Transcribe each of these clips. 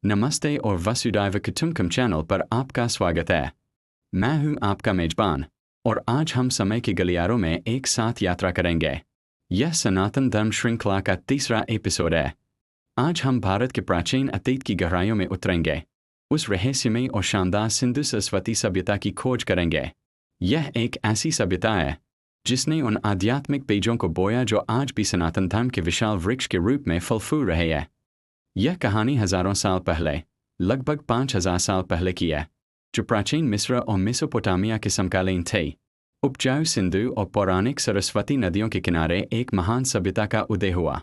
नमस्ते और वसुधैव कुटुंबकम चैनल पर आपका स्वागत है। मैं हूं आपका मेजबान और आज हम समय के गलियारों में एक साथ यात्रा करेंगे। यह सनातन धर्म श्रृंखला का तीसरा एपिसोड है। आज हम भारत के प्राचीन अतीत की गहराइयों में उतरेंगे, उस रहस्यमयी और शानदार सिंधु सरस्वती सभ्यता की खोज करेंगे। यह एक ऐसी सभ्यता है जिसने उन आध्यात्मिक बीजों को बोया जो आज भी सनातन धर्म के विशाल वृक्ष के रूप में फल फूल रहे हैं। यह कहानी हजारों साल पहले, लगभग 5000 साल पहले की है, जो प्राचीन मिस्र और मेसोपोटामिया के समकालीन थे। उपजाऊ सिंधु और पौराणिक सरस्वती नदियों के किनारे एक महान सभ्यता का उदय हुआ।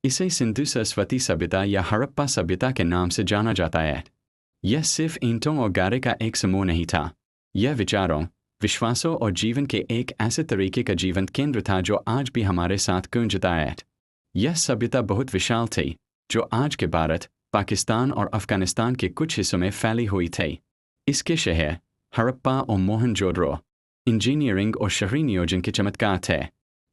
इसे सिंधु सरस्वती सभ्यता या हड़प्पा सभ्यता के नाम से जाना जाता है। यह सिर्फ ईंटों और गारे का एक समूह नहीं था। यह विचारों, विश्वासों और जीवन के एक ऐसे तरीके का जीवंत केंद्र था जो आज भी हमारे साथ गूंजता है। यह सभ्यता बहुत विशाल थी, जो आज के भारत, पाकिस्तान और अफगानिस्तान के कुछ हिस्सों में फैली हुई थी। इसके शहर हड़प्पा और मोहनजोदड़ो इंजीनियरिंग और शहरी नियोजन के चमत्कार थे।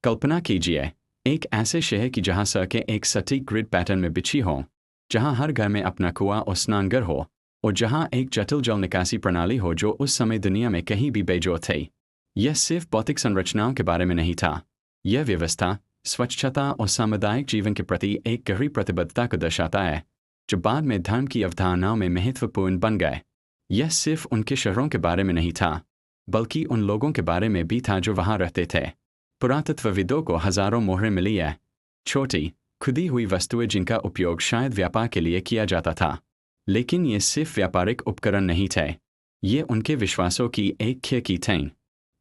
कल्पना कीजिए, एक ऐसे शहर की जहां सड़कें एक सटीक ग्रिड पैटर्न में बिछी हों, जहां हर घर में अपना कुआं और स्नानघर हो, और जहां एक जटिल जल निकासी प्रणाली हो जो उस समय दुनिया में कहीं भी बेजोड़ थी। यह सिर्फ भौतिक संरचनाओं के बारे में नहीं था। यह व्यवस्था, स्वच्छता और सामुदायिक जीवन के प्रति एक गहरी प्रतिबद्धता को दर्शाता है, जो बाद में धर्म की अवधारणाओं में महत्वपूर्ण बन गए। यह सिर्फ उनके शहरों के बारे में नहीं था, बल्कि उन लोगों के बारे में भी था जो वहां रहते थे। पुरातत्वविदों को हजारों मोहरें मिली है, छोटी, खुदी हुई वस्तुएं जिनका उपयोग शायद व्यापार के लिए किया जाता था। लेकिन ये सिर्फ व्यापारिक उपकरण नहीं थे, ये उनके विश्वासों की एक खिड़की थीं।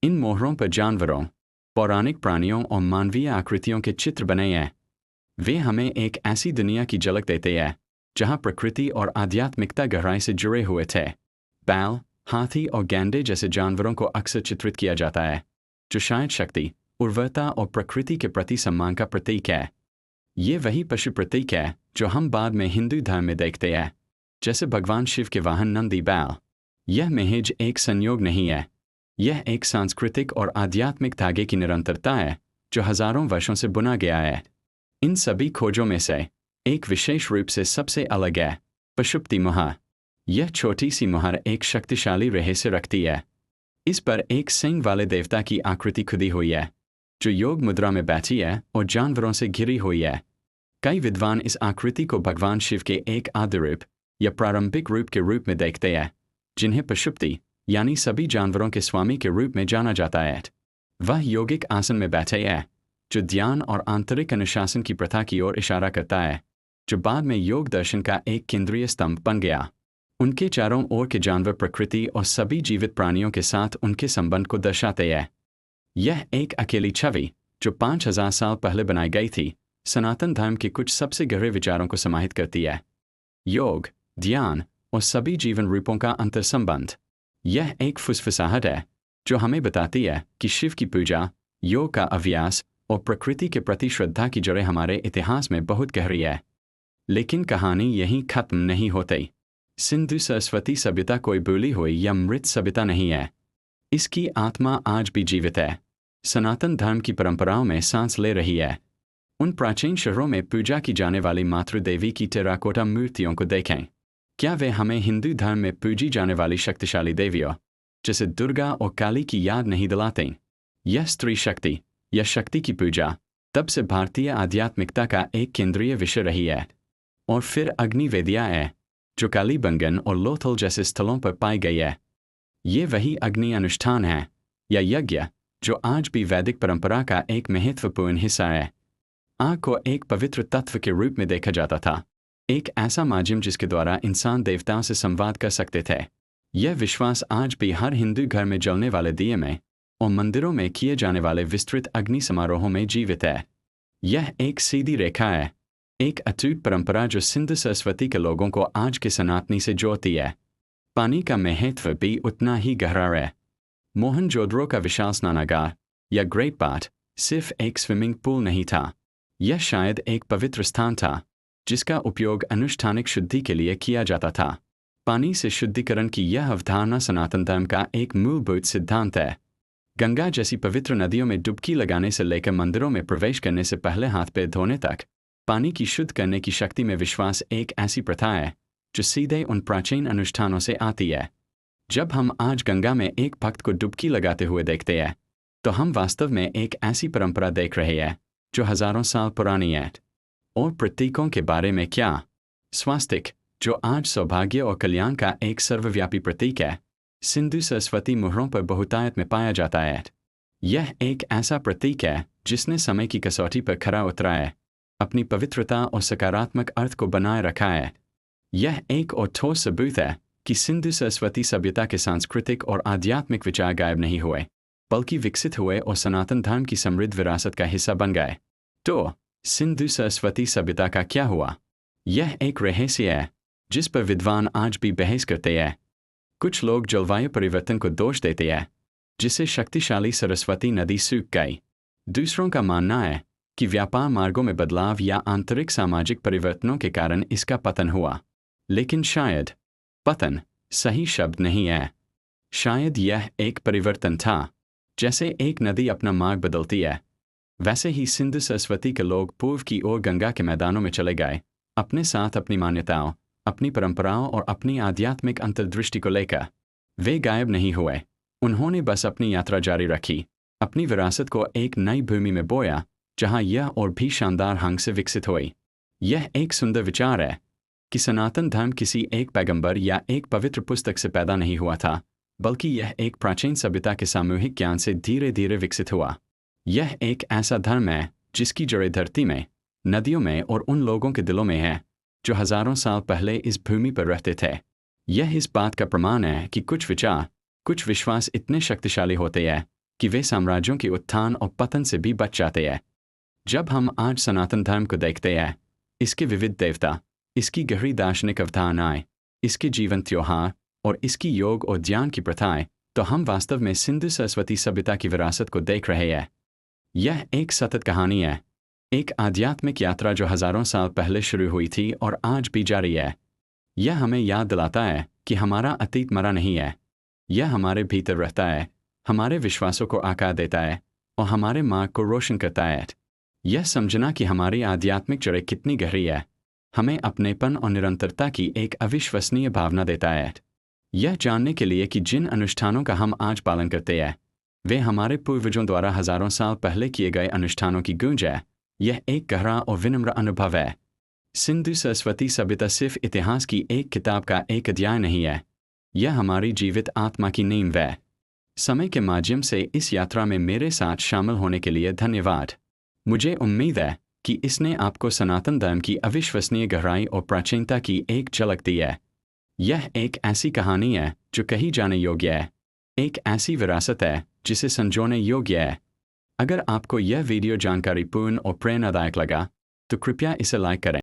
इन मोहरों पर जानवरों, पौराणिक प्राणियों और मानवीय आकृतियों के चित्र बने हैं। वे हमें एक ऐसी दुनिया की झलक देते हैं जहां प्रकृति और आध्यात्मिकता गहराई से जुड़े हुए थे। बैल, हाथी और गैंडे जैसे जानवरों को अक्सर चित्रित किया जाता है, जो शायद शक्ति, उर्वरता और प्रकृति के प्रति सम्मान का प्रतीक है। ये वही पशु प्रतीक है जो हम बाद में हिंदू धर्म में देखते हैं, जैसे भगवान शिव के वाहन नंदी बैल। यह महज एक संयोग नहीं है, यह एक सांस्कृतिक और आध्यात्मिक धागे की निरंतरता है जो हजारों वर्षों से बुना गया है। इन सभी खोजों में से एक विशेष रूप से सबसे अलग है पशुपति मुहर। यह छोटी सी मुहर एक शक्तिशाली रहस्य रखती है। इस पर एक सींग वाले देवता की आकृति खुदी हुई है, जो योग मुद्रा में बैठी है और जानवरों से घिरी हुई है। कई विद्वान इस आकृति को भगवान शिव के एक आदि रूप या प्रारंभिक रूप के रूप में देखते हैं, जिन्हें पशुपति यानी सभी जानवरों के स्वामी के रूप में जाना जाता है। वह योगिक आसन में बैठे हैं, जो ध्यान और आंतरिक अनुशासन की प्रथा की ओर इशारा करता है, जो बाद में योग दर्शन का एक केंद्रीय स्तंभ बन गया। उनके चारों ओर के जानवर प्रकृति और सभी जीवित प्राणियों के साथ उनके संबंध को दर्शाते हैं। यह एक अकेली छवि, जो 5000 साल पहले बनाई गई थी, सनातन धर्म के कुछ सबसे गहरे विचारों को समाहित करती है। योग, ध्यान और सभी जीवन रूपों का अंतर संबंध। यह एक फुसफुसाहट है जो हमें बताती है कि शिव की पूजा, योग का अभ्यास और प्रकृति के प्रति श्रद्धा की जड़ें हमारे इतिहास में बहुत गहरी है। लेकिन कहानी यहीं खत्म नहीं होती। सिंधु सरस्वती सभ्यता कोई भूली हुई या मृत सभ्यता नहीं है। इसकी आत्मा आज भी जीवित है, सनातन धर्म की परंपराओं में सांस ले रही है। उन प्राचीन शहरों में पूजा की जाने वाली मातृदेवी की टेराकोटा मूर्तियों को देखें। क्या वे हमें हिंदू धर्म में पूजी जाने वाली शक्तिशाली देवियों जैसे दुर्गा और काली की याद नहीं दिलाते? यह स्त्री शक्ति या शक्ति की पूजा तब से भारतीय आध्यात्मिकता का एक केंद्रीय विषय रही है। और फिर अग्नि वेदियाँ है, जो कालीबंगन और लोथल जैसे स्थलों पर पाई गई है। ये वही अग्नि अनुष्ठान है या यज्ञ जो आज भी वैदिक परंपरा का एक महत्वपूर्ण हिस्सा है। आग को एक पवित्र तत्व के रूप में देखा जाता था, एक ऐसा माध्यम जिसके द्वारा इंसान देवताओं से संवाद कर सकते थे। यह विश्वास आज भी हर हिंदू घर में जलने वाले दिए में और मंदिरों में किए जाने वाले विस्तृत अग्नि समारोहों में जीवित है। यह एक सीधी रेखा है, एक अटूट परंपरा जो सिंधु सरस्वती के लोगों को आज के सनातनी से जोड़ती है। पानी का महत्व भी उतना ही गहरा है। मोहनजोदड़ो का विशाल स्नानागार या ग्रेट बाथ सिर्फ एक स्विमिंग पूल नहीं था, यह शायद एक पवित्र स्थान था जिसका उपयोग अनुष्ठानिक शुद्धि के लिए किया जाता था। पानी से शुद्धिकरण की यह अवधारणा सनातन धर्म का एक मूलभूत सिद्धांत है। गंगा जैसी पवित्र नदियों में डुबकी लगाने से लेकर मंदिरों में प्रवेश करने से पहले हाथ पैर धोने तक पानी की शुद्ध करने की शक्ति में विश्वास एक ऐसी प्रथा है जो सीधे उन प्राचीन अनुष्ठानों से आती है। जब हम आज गंगा में एक भक्त को डुबकी लगाते हुए देखते हैं, तो हम वास्तव में एक ऐसी परंपरा देख रहे हैं जो हजारों साल पुरानी है। और प्रतीकों के बारे में क्या? स्वास्तिक, जो आज सौभाग्य और कल्याण का एक सर्वव्यापी प्रतीक है, सिंधु सरस्वती मुहरों पर बहुतायत में पाया जाता है। यह एक ऐसा प्रतीक है जिसने समय की कसौटी पर खरा उतरा है, अपनी पवित्रता और सकारात्मक अर्थ को बनाए रखा है। यह एक और ठोस सबूत है कि सिंधु सरस्वती सभ्यता के सांस्कृतिक और आध्यात्मिक विचार गायब नहीं हुए, बल्कि विकसित हुए और सनातन धर्म की समृद्ध विरासत का हिस्सा बन गए। तो सिंधु सरस्वती सभ्यता का क्या हुआ? यह एक रहस्य है जिस पर विद्वान आज भी बहस करते हैं। कुछ लोग जलवायु परिवर्तन को दोष देते हैं, जिससे शक्तिशाली सरस्वती नदी सूख गई। दूसरों का मानना है कि व्यापार मार्गों में बदलाव या आंतरिक सामाजिक परिवर्तनों के कारण इसका पतन हुआ। लेकिन शायद पतन सही शब्द नहीं है। शायद यह एक परिवर्तन था। जैसे एक नदी अपना मार्ग बदलती है, वैसे ही सिंधु सरस्वती के लोग पूर्व की ओर गंगा के मैदानों में चले गए, अपने साथ अपनी मान्यताओं, अपनी परंपराओं और अपनी आध्यात्मिक अंतर्दृष्टि को लेकर। वे गायब नहीं हुए, उन्होंने बस अपनी यात्रा जारी रखी, अपनी विरासत को एक नई भूमि में बोया जहां यह और भी शानदार ढंग से विकसित हुई। यह एक सुंदर विचार है कि सनातन धर्म किसी एक पैगंबर या एक पवित्र पुस्तक से पैदा नहीं हुआ था, बल्कि यह एक प्राचीन सभ्यता के सामूहिक ज्ञान से धीरे धीरे विकसित हुआ। यह एक ऐसा धर्म है जिसकी जड़ें धरती में, नदियों में और उन लोगों के दिलों में है जो हजारों साल पहले इस भूमि पर रहते थे। यह इस बात का प्रमाण है कि कुछ विचार, कुछ विश्वास इतने शक्तिशाली होते हैं कि वे साम्राज्यों के उत्थान और पतन से भी बच जाते हैं। जब हम आज सनातन धर्म को देखते हैं, इसके विविध देवता, इसकी गहरी दार्शनिक अवधारणाएं, इसके जीवन त्योहार और इसकी योग और ध्यान की प्रथाएं, तो हम वास्तव में सिंधु सरस्वती सभ्यता की विरासत को देख रहे हैं। यह एक सतत कहानी है, एक आध्यात्मिक यात्रा जो हजारों साल पहले शुरू हुई थी और आज भी जारी है। यह हमें याद दिलाता है कि हमारा अतीत मरा नहीं है। यह हमारे भीतर रहता है, हमारे विश्वासों को आकार देता है और हमारे मार्ग को रोशन करता है। यह समझना कि हमारी आध्यात्मिक जड़ें कितनी गहरी है, हमें अपनेपन और निरंतरता की एक अविश्वसनीय भावना देता है। यह जानने के लिए कि जिन अनुष्ठानों का हम आज पालन करते हैं, वे हमारे पूर्वजों द्वारा हजारों साल पहले किए गए अनुष्ठानों की गूंज है। यह एक गहरा और विनम्र अनुभव है। सिंधु सरस्वती सभ्यता सिर्फ इतिहास की एक किताब का एक अध्याय नहीं है, यह हमारी जीवित आत्मा की नींव है। समय के माध्यम से इस यात्रा में मेरे साथ शामिल होने के लिए धन्यवाद। मुझे उम्मीद है कि इसने आपको सनातन धर्म की अविश्वसनीय गहराई और प्राचीनता की एक झलक दी है। यह एक ऐसी कहानी है जो कही जाने योग्य है, एक ऐसी विरासत है जिसे संजोने योग्य है। अगर आपको यह वीडियो जानकारीपूर्ण और प्रेरणादायक लगा, तो कृपया इसे लाइक करें।